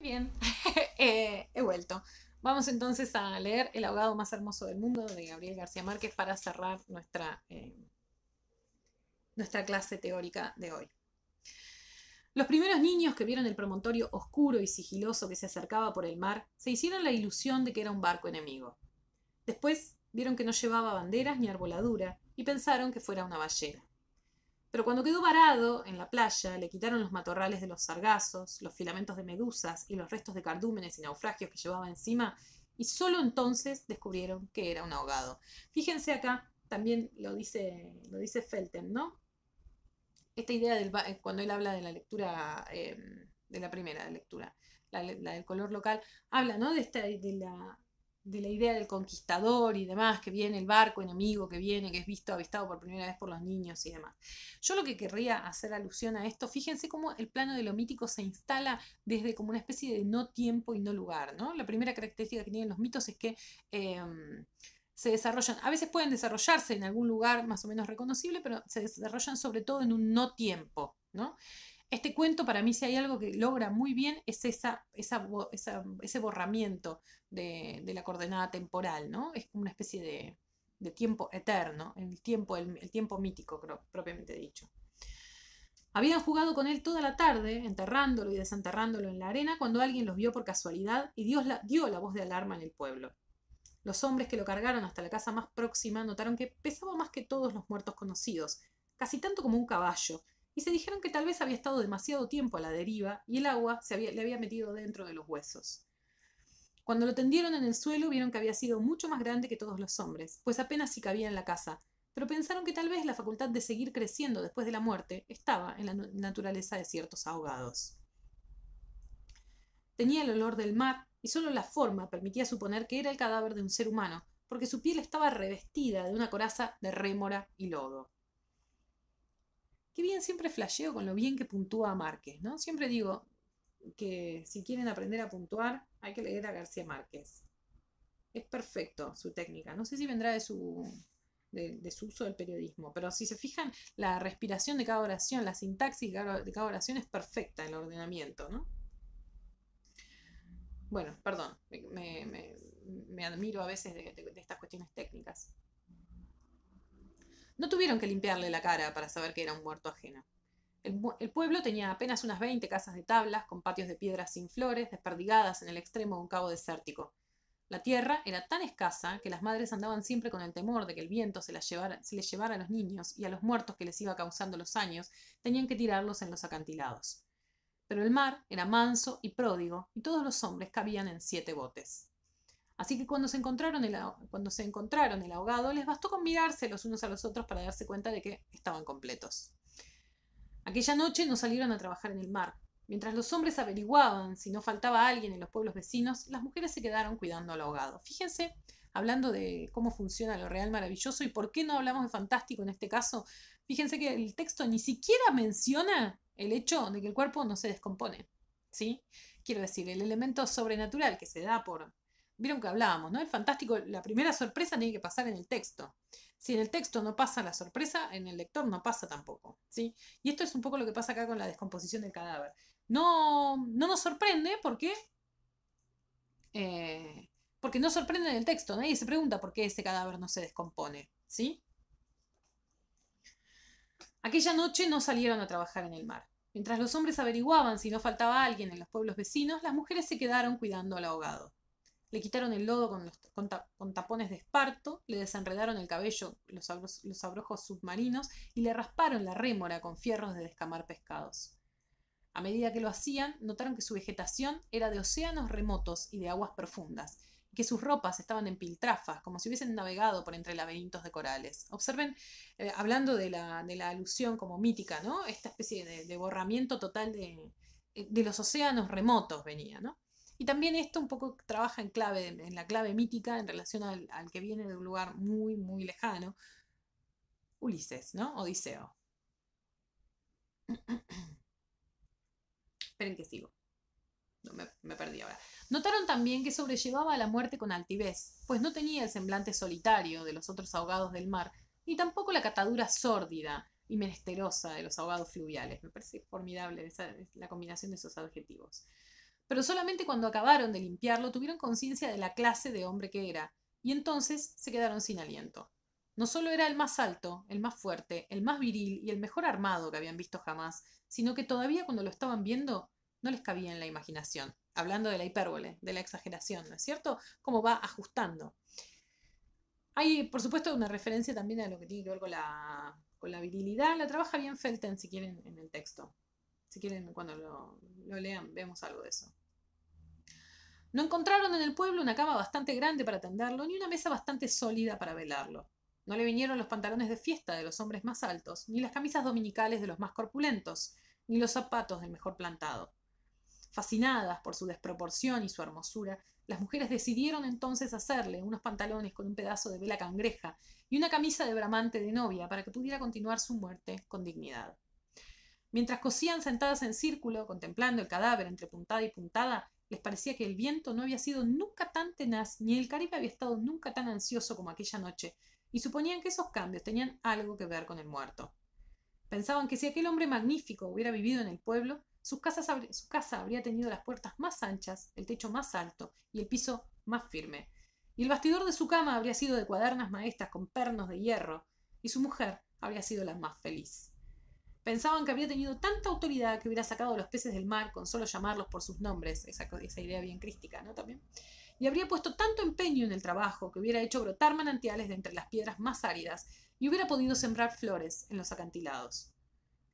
Bien, he vuelto. Vamos entonces a leer El ahogado más hermoso del mundo de Gabriel García Márquez para cerrar nuestra clase teórica de hoy. Los primeros niños que vieron el promontorio oscuro y sigiloso que se acercaba por el mar se hicieron la ilusión de que era un barco enemigo. Después vieron que no llevaba banderas ni arboladura y pensaron que fuera una ballena. Pero cuando quedó varado en la playa, le quitaron los matorrales de los sargazos, los filamentos de medusas y los restos de cardúmenes y naufragios que llevaba encima, y solo entonces descubrieron que era un ahogado. Fíjense acá, también lo dice Felten, ¿no? Esta idea cuando él habla de la lectura, de la primera lectura, la del color local, habla, ¿no? De la idea del conquistador y demás, que viene el barco enemigo, que viene, que es visto, avistado por primera vez por los niños y demás. Yo lo que querría hacer alusión a esto, fíjense cómo el plano de lo mítico se instala desde como una especie de no tiempo y no lugar, ¿no? La primera característica que tienen los mitos es que se desarrollan, a veces pueden desarrollarse en algún lugar más o menos reconocible, pero se desarrollan sobre todo en un no tiempo, ¿no? Este cuento para mí si hay algo que logra muy bien es ese borramiento de la coordenada temporal, ¿no? Es como una especie de tiempo eterno, el tiempo mítico propiamente dicho. Habían jugado con él toda la tarde, enterrándolo y desenterrándolo en la arena, cuando alguien los vio por casualidad y Dios dio la voz de alarma en el pueblo. Los hombres que lo cargaron hasta la casa más próxima notaron que pesaba más que todos los muertos conocidos, casi tanto como un caballo, y se dijeron que tal vez había estado demasiado tiempo a la deriva y el agua le había metido dentro de los huesos. Cuando lo tendieron en el suelo vieron que había sido mucho más grande que todos los hombres, pues apenas si cabía en la casa, pero pensaron que tal vez la facultad de seguir creciendo después de la muerte estaba en la naturaleza de ciertos ahogados. Tenía el olor del mar y solo la forma permitía suponer que era el cadáver de un ser humano, porque su piel estaba revestida de una coraza de rémora y lodo. Qué bien siempre flasheo con lo bien que puntúa Márquez, ¿no? Siempre digo que si quieren aprender a puntuar hay que leer a García Márquez. Es perfecto su técnica. No sé si vendrá de su uso del periodismo, pero si se fijan, la respiración de cada oración, la sintaxis de cada oración es perfecta, el ordenamiento, ¿no? Bueno, perdón, me admiro a veces de estas cuestiones técnicas. No tuvieron que limpiarle la cara para saber que era un muerto ajeno. El pueblo tenía apenas unas 20 casas de tablas, con patios de piedras sin flores, desperdigadas en el extremo de un cabo desértico. La tierra era tan escasa que las madres andaban siempre con el temor de que el viento se les llevara a los niños y a los muertos que les iba causando los años, tenían que tirarlos en los acantilados. Pero el mar era manso y pródigo, y todos los hombres cabían en 7 botes. Así que cuando se encontraron el ahogado, les bastó con mirarse los unos a los otros para darse cuenta de que estaban completos. Aquella noche no salieron a trabajar en el mar. Mientras los hombres averiguaban si no faltaba alguien en los pueblos vecinos, las mujeres se quedaron cuidando al ahogado. Fíjense, hablando de cómo funciona lo real maravilloso y por qué no hablamos de fantástico en este caso, fíjense que el texto ni siquiera menciona el hecho de que el cuerpo no se descompone. ¿Sí? Quiero decir, el elemento sobrenatural que se da por... Vieron que hablábamos, ¿no? El fantástico, la primera sorpresa tiene que pasar en el texto. Si en el texto no pasa la sorpresa, en el lector no pasa tampoco, ¿sí? Y esto es un poco lo que pasa acá con la descomposición del cadáver. No nos sorprende porque no sorprende en el texto. Nadie se pregunta por qué ese cadáver no se descompone, ¿sí? Aquella noche no salieron a trabajar en el mar. Mientras los hombres averiguaban si no faltaba alguien en los pueblos vecinos, las mujeres se quedaron cuidando al ahogado. Le quitaron el lodo con tapones de esparto, le desenredaron el cabello los abrojos submarinos y le rasparon la rémora con fierros de descamar pescados. A medida que lo hacían, notaron que su vegetación era de océanos remotos y de aguas profundas, y que sus ropas estaban en piltrafas, como si hubiesen navegado por entre laberintos de corales. Observen, hablando de la alusión como mítica, ¿no? Esta especie de borramiento total de los océanos remotos venía, ¿no? Y también esto un poco trabaja en la clave mítica en relación al que viene de un lugar muy, muy lejano, Ulises, ¿no? Odiseo. Esperen que sigo. No, me perdí ahora. Notaron también que sobrellevaba a la muerte con altivez, pues no tenía el semblante solitario de los otros ahogados del mar, ni tampoco la catadura sórdida y menesterosa de los ahogados fluviales. Me parece formidable la combinación de esos adjetivos. Pero solamente cuando acabaron de limpiarlo tuvieron conciencia de la clase de hombre que era, y entonces se quedaron sin aliento. No solo era el más alto, el más fuerte, el más viril y el mejor armado que habían visto jamás, sino que todavía cuando lo estaban viendo no les cabía en la imaginación. Hablando de la hipérbole, de la exageración, ¿no es cierto? Cómo va ajustando. Hay, por supuesto, una referencia también a lo que tiene que ver con la virilidad. La trabaja bien Felten, si quieren, en el texto. Si quieren, cuando lo lean, vemos algo de eso. No encontraron en el pueblo una cama bastante grande para tenderlo, ni una mesa bastante sólida para velarlo. No le vinieron los pantalones de fiesta de los hombres más altos, ni las camisas dominicales de los más corpulentos, ni los zapatos del mejor plantado. Fascinadas por su desproporción y su hermosura, las mujeres decidieron entonces hacerle unos pantalones con un pedazo de vela cangreja y una camisa de bramante de novia para que pudiera continuar su muerte con dignidad. Mientras cosían sentadas en círculo, contemplando el cadáver entre puntada y puntada, les parecía que el viento no había sido nunca tan tenaz, ni el Caribe había estado nunca tan ansioso como aquella noche, y suponían que esos cambios tenían algo que ver con el muerto. Pensaban que si aquel hombre magnífico hubiera vivido en el pueblo, su casa habría tenido las puertas más anchas, el techo más alto y el piso más firme, y el bastidor de su cama habría sido de cuadernas maestras con pernos de hierro, y su mujer habría sido la más feliz. Pensaban que habría tenido tanta autoridad que hubiera sacado a los peces del mar con solo llamarlos por sus nombres, esa idea bien crística, ¿no? También. Y habría puesto tanto empeño en el trabajo que hubiera hecho brotar manantiales de entre las piedras más áridas y hubiera podido sembrar flores en los acantilados.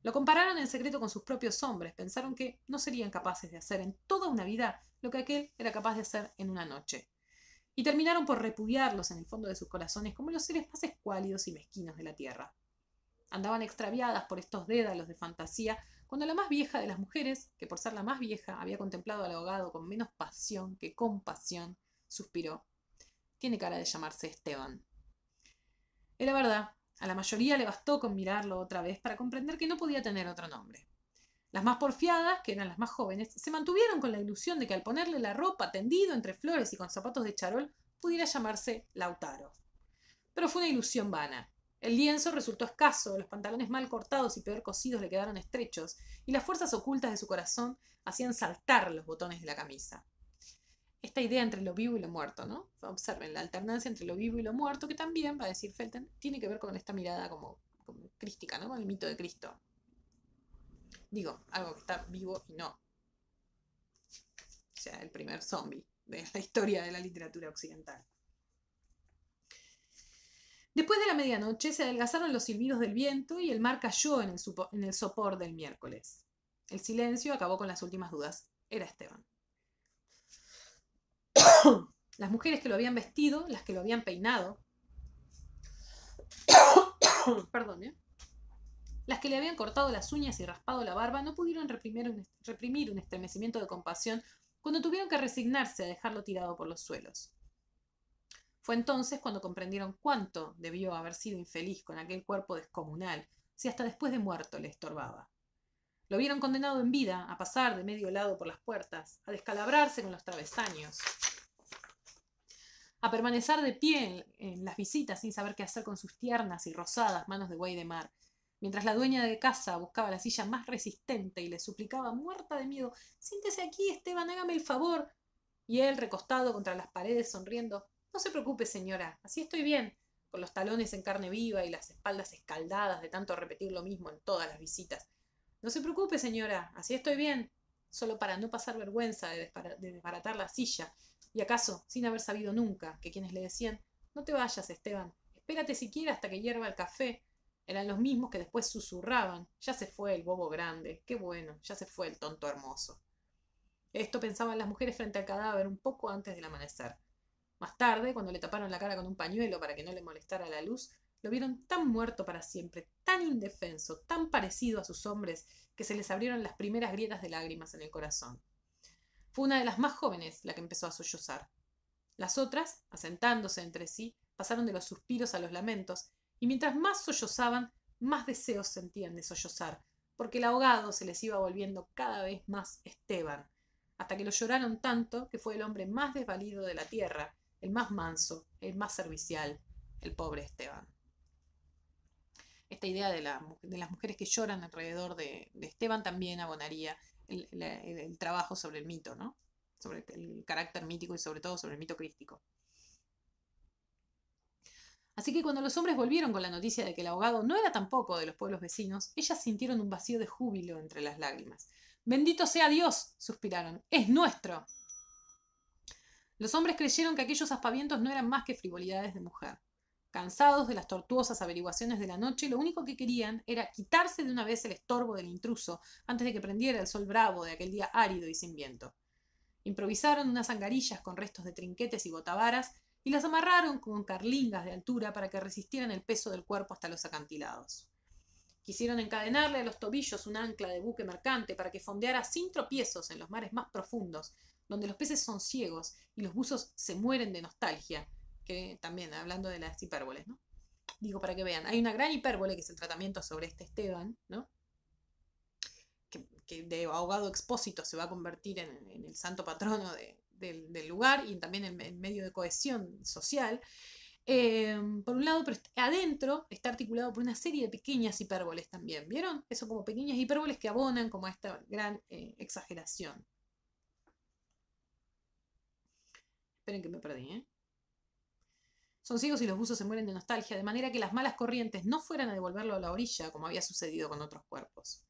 Lo compararon en secreto con sus propios hombres, pensaron que no serían capaces de hacer en toda una vida lo que aquel era capaz de hacer en una noche. Y terminaron por repudiarlos en el fondo de sus corazones como los seres más escuálidos y mezquinos de la tierra. Andaban extraviadas por estos dédalos de fantasía, cuando la más vieja de las mujeres, que por ser la más vieja había contemplado al ahogado con menos pasión que compasión, suspiró. Tiene cara de llamarse Esteban. Era verdad, a la mayoría le bastó con mirarlo otra vez para comprender que no podía tener otro nombre. Las más porfiadas, que eran las más jóvenes, se mantuvieron con la ilusión de que al ponerle la ropa tendido entre flores y con zapatos de charol, pudiera llamarse Lautaro. Pero fue una ilusión vana. El lienzo resultó escaso, los pantalones mal cortados y peor cosidos le quedaron estrechos, y las fuerzas ocultas de su corazón hacían saltar los botones de la camisa. Esta idea entre lo vivo y lo muerto, ¿no? Observen la alternancia entre lo vivo y lo muerto, que también, va a decir Felten, tiene que ver con esta mirada como crística, ¿no? Con el mito de Cristo. Digo, algo que está vivo y no. O sea, el primer zombie de la historia de la literatura occidental. Después de la medianoche se adelgazaron los silbidos del viento y el mar cayó en el sopor del miércoles. El silencio acabó con las últimas dudas. Era Esteban. Las mujeres que lo habían vestido, las que lo habían peinado, las que le habían cortado las uñas y raspado la barba, no pudieron reprimir un estremecimiento de compasión cuando tuvieron que resignarse a dejarlo tirado por los suelos. Fue entonces cuando comprendieron cuánto debió haber sido infeliz con aquel cuerpo descomunal, si hasta después de muerto le estorbaba. Lo vieron condenado en vida a pasar de medio lado por las puertas, a descalabrarse con los travesaños, a permanecer de pie en las visitas sin saber qué hacer con sus tiernas y rosadas manos de buey de mar, mientras la dueña de casa buscaba la silla más resistente y le suplicaba, muerta de miedo, siéntese aquí, Esteban, hágame el favor. Y él, recostado contra las paredes, sonriendo, no se preocupe, señora, así estoy bien, con los talones en carne viva y las espaldas escaldadas de tanto repetir lo mismo en todas las visitas. No se preocupe, señora, así estoy bien, solo para no pasar vergüenza de desbaratar la silla, y acaso sin haber sabido nunca que quienes le decían, no te vayas, Esteban, espérate siquiera hasta que hierva el café, eran los mismos que después susurraban, ya se fue el bobo grande, qué bueno, ya se fue el tonto hermoso. Esto pensaban las mujeres frente al cadáver un poco antes del amanecer. Más tarde, cuando le taparon la cara con un pañuelo para que no le molestara la luz, lo vieron tan muerto para siempre, tan indefenso, tan parecido a sus hombres, que se les abrieron las primeras grietas de lágrimas en el corazón. Fue una de las más jóvenes la que empezó a sollozar. Las otras, asentándose entre sí, pasaron de los suspiros a los lamentos, y mientras más sollozaban, más deseos sentían de sollozar, porque el ahogado se les iba volviendo cada vez más Esteban, hasta que lo lloraron tanto que fue el hombre más desvalido de la tierra, el más manso, el más servicial, el pobre Esteban. Esta idea de las mujeres que lloran alrededor de Esteban también abonaría el trabajo sobre el mito, ¿no? Sobre el carácter mítico y sobre todo sobre el mito crístico. Así que cuando los hombres volvieron con la noticia de que el ahogado no era tampoco de los pueblos vecinos, ellas sintieron un vacío de júbilo entre las lágrimas. «Bendito sea Dios», suspiraron, «es nuestro». Los hombres creyeron que aquellos aspavientos no eran más que frivolidades de mujer. Cansados de las tortuosas averiguaciones de la noche, lo único que querían era quitarse de una vez el estorbo del intruso antes de que prendiera el sol bravo de aquel día árido y sin viento. Improvisaron unas angarillas con restos de trinquetes y botavaras y las amarraron con carlingas de altura para que resistieran el peso del cuerpo hasta los acantilados. Quisieron encadenarle a los tobillos un ancla de buque mercante para que fondeara sin tropiezos en los mares más profundos, donde los peces son ciegos y los buzos se mueren de nostalgia, que también, hablando de las hipérboles, ¿no? Digo, para que vean, hay una gran hipérbole que es el tratamiento sobre este Esteban, ¿no? Que de ahogado expósito se va a convertir en el santo patrono del lugar y también en medio de cohesión social. Por un lado, pero adentro está articulado por una serie de pequeñas hipérboles también, ¿vieron? Eso como pequeñas hipérboles que abonan como a esta gran exageración. Esperen que me perdí, ¿eh? Son ciegos y los buzos se mueren de nostalgia, de manera que las malas corrientes no fueran a devolverlo a la orilla, como había sucedido con otros cuerpos.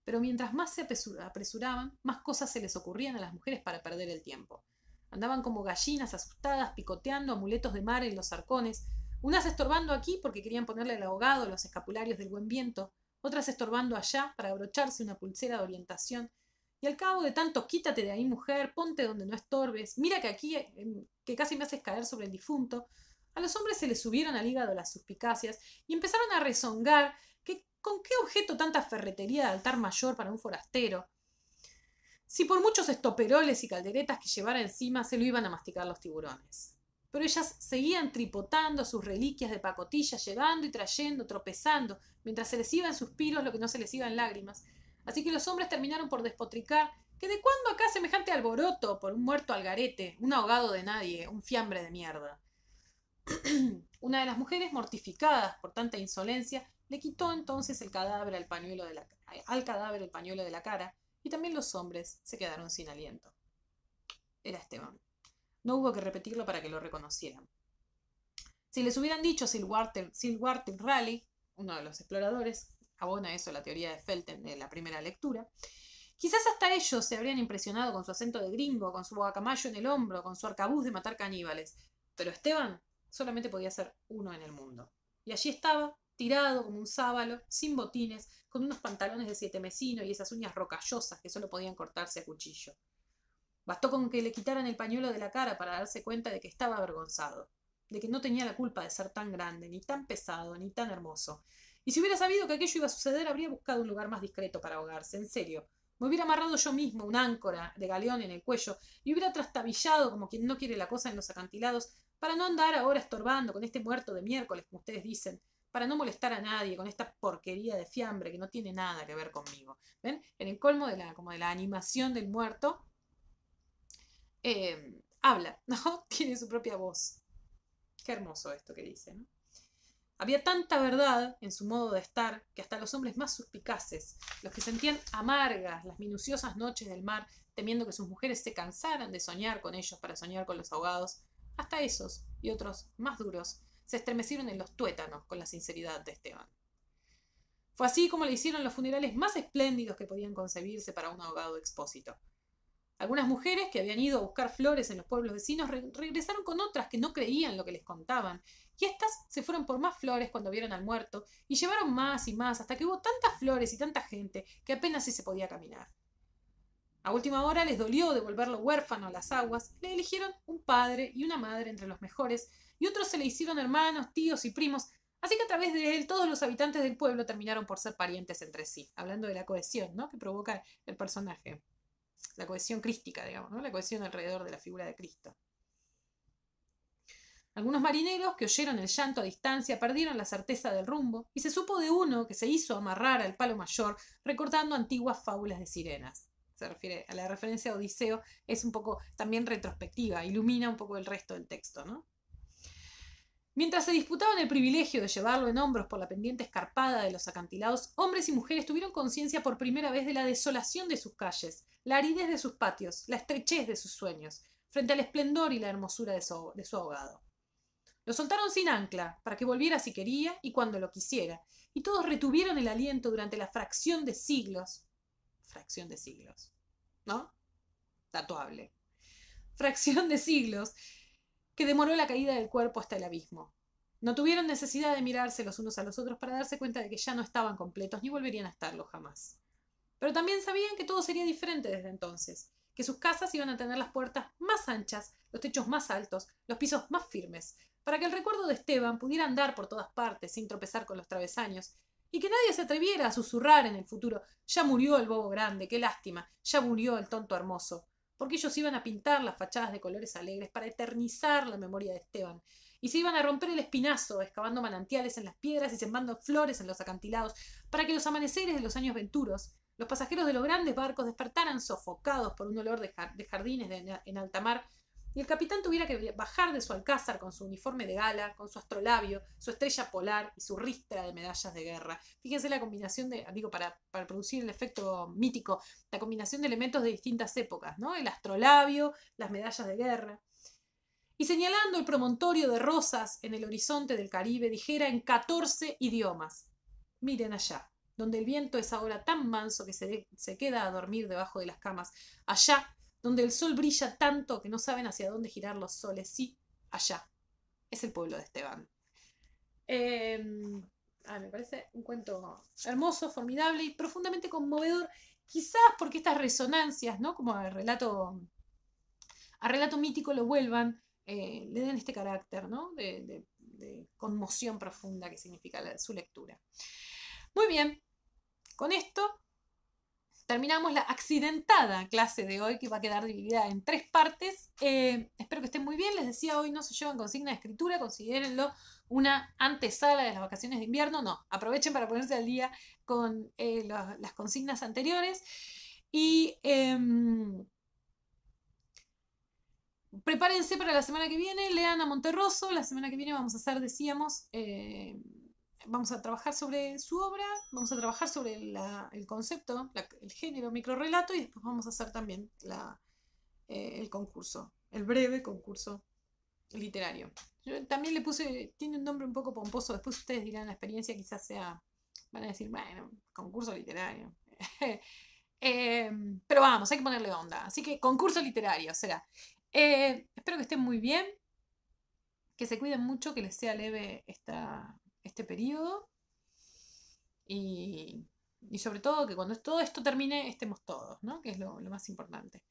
Pero mientras más se apresuraban, más cosas se les ocurrían a las mujeres para perder el tiempo. Andaban como gallinas asustadas, picoteando amuletos de mar en los arcones, unas estorbando aquí porque querían ponerle al ahogado los escapularios del buen viento, otras estorbando allá para abrocharse una pulsera de orientación. Y al cabo de tanto quítate de ahí, mujer, ponte donde no estorbes, mira que aquí, que casi me haces caer sobre el difunto, a los hombres se les subieron al hígado las suspicacias y empezaron a rezongar que con qué objeto tanta ferretería de altar mayor para un forastero. Si por muchos estoperoles y calderetas que llevara encima se lo iban a masticar los tiburones. Pero ellas seguían tripotando sus reliquias de pacotilla, llevando y trayendo, tropezando, mientras se les iba en suspiros lo que no se les iba en lágrimas. Así que los hombres terminaron por despotricar que de cuándo acá semejante alboroto por un muerto al garete, un ahogado de nadie, un fiambre de mierda. Una de las mujeres, mortificadas por tanta insolencia, le quitó entonces al cadáver el pañuelo de la cara, y también los hombres se quedaron sin aliento. Era Esteban. No hubo que repetirlo para que lo reconocieran. Si les hubieran dicho Sir Walter Raleigh, uno de los exploradores, abona eso la teoría de Felten de la primera lectura, quizás hasta ellos se habrían impresionado con su acento de gringo, con su guacamayo en el hombro, con su arcabuz de matar caníbales. Pero Esteban solamente podía ser uno en el mundo. Y allí estaba, tirado como un sábalo, sin botines, con unos pantalones de 7 mesino y esas uñas rocallosas que solo podían cortarse a cuchillo. Bastó con que le quitaran el pañuelo de la cara para darse cuenta de que estaba avergonzado, de que no tenía la culpa de ser tan grande, ni tan pesado, ni tan hermoso. Y si hubiera sabido que aquello iba a suceder, habría buscado un lugar más discreto para ahogarse, en serio. Me hubiera amarrado yo mismo un áncora de galeón en el cuello y hubiera trastabillado como quien no quiere la cosa en los acantilados para no andar ahora estorbando con este muerto de miércoles, como ustedes dicen, para no molestar a nadie con esta porquería de fiambre que no tiene nada que ver conmigo. ¿Ven? En el colmo de la animación del muerto, habla, ¿no? Tiene su propia voz. Qué hermoso esto que dice, ¿no? Había tanta verdad en su modo de estar que hasta los hombres más suspicaces, los que sentían amargas las minuciosas noches del mar, temiendo que sus mujeres se cansaran de soñar con ellos para soñar con los ahogados, hasta esos y otros más duros se estremecieron en los tuétanos con la sinceridad de Esteban. Fue así como le hicieron los funerales más espléndidos que podían concebirse para un ahogado expósito. Algunas mujeres que habían ido a buscar flores en los pueblos vecinos regresaron con otras que no creían lo que les contaban, y éstas se fueron por más flores cuando vieron al muerto, y llevaron más y más hasta que hubo tantas flores y tanta gente que apenas sí se podía caminar. A última hora les dolió devolverlo huérfano a las aguas, le eligieron un padre y una madre entre los mejores, y otros se le hicieron hermanos, tíos y primos, así que a través de él todos los habitantes del pueblo terminaron por ser parientes entre sí, hablando de la cohesión, ¿no?, que provoca el personaje. La cohesión crística, digamos, ¿no? La cohesión alrededor de la figura de Cristo. Algunos marineros que oyeron el llanto a distancia perdieron la certeza del rumbo y se supo de uno que se hizo amarrar al palo mayor recordando antiguas fábulas de sirenas. Se refiere a la referencia a Odiseo, es un poco también retrospectiva, ilumina un poco el resto del texto, ¿no? Mientras se disputaban el privilegio de llevarlo en hombros por la pendiente escarpada de los acantilados, hombres y mujeres tuvieron conciencia por primera vez de la desolación de sus calles, la aridez de sus patios, la estrechez de sus sueños, frente al esplendor y la hermosura de su ahogado. Lo soltaron sin ancla, para que volviera si quería y cuando lo quisiera, y todos retuvieron el aliento durante la fracción de siglos, ¿no? Tatuable. Fracción de siglos que demoró la caída del cuerpo hasta el abismo. No tuvieron necesidad de mirarse los unos a los otros para darse cuenta de que ya no estaban completos ni volverían a estarlo jamás. Pero también sabían que todo sería diferente desde entonces, que sus casas iban a tener las puertas más anchas, los techos más altos, los pisos más firmes, para que el recuerdo de Esteban pudiera andar por todas partes sin tropezar con los travesaños, y que nadie se atreviera a susurrar en el futuro: ya murió el bobo grande, qué lástima, ya murió el tonto hermoso, porque ellos iban a pintar las fachadas de colores alegres para eternizar la memoria de Esteban, y se iban a romper el espinazo, excavando manantiales en las piedras y sembrando flores en los acantilados, para que los amaneceres de los años venturos, los pasajeros de los grandes barcos, despertaran sofocados por un olor de jardines en alta mar, y el capitán tuviera que bajar de su alcázar con su uniforme de gala, con su astrolabio, su estrella polar y su ristra de medallas de guerra. Fíjense la combinación de, digo, para producir el efecto mítico, la combinación de elementos de distintas épocas, ¿no? El astrolabio, las medallas de guerra. Y señalando el promontorio de rosas en el horizonte del Caribe, dijera en 14 idiomas: miren allá, donde el viento es ahora tan manso que se queda a dormir debajo de las camas. Allá, donde el sol brilla tanto que no saben hacia dónde girar los soles. Sí, allá. Es el pueblo de Esteban. Me parece un cuento hermoso, formidable y profundamente conmovedor. Quizás porque estas resonancias, ¿no? Como a relato mítico lo vuelvan, le den este carácter, ¿no? de conmoción profunda que significa su lectura. Muy bien, con esto terminamos la accidentada clase de hoy, que va a quedar dividida en 3 partes. Espero que estén muy bien. Les decía, hoy no se llevan consigna de escritura, considérenlo una antesala de las vacaciones de invierno. No, aprovechen para ponerse al día con las consignas anteriores. Y prepárense para la semana que viene, lean a Monterroso. La semana que viene vamos a hacer, decíamos, vamos a trabajar sobre su obra, vamos a trabajar sobre el concepto, el género microrrelato, y después vamos a hacer también el concurso, el breve concurso literario. Yo también le puse, tiene un nombre un poco pomposo, después ustedes dirán, la experiencia quizás sea, van a decir, bueno, concurso literario. Pero vamos, hay que ponerle onda. Así que concurso literario será. Espero que estén muy bien, que se cuiden mucho, que les sea leve este periodo y sobre todo que cuando todo esto termine estemos todos, ¿no? Que es lo más importante.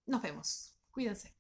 Nos vemos. Cuídense.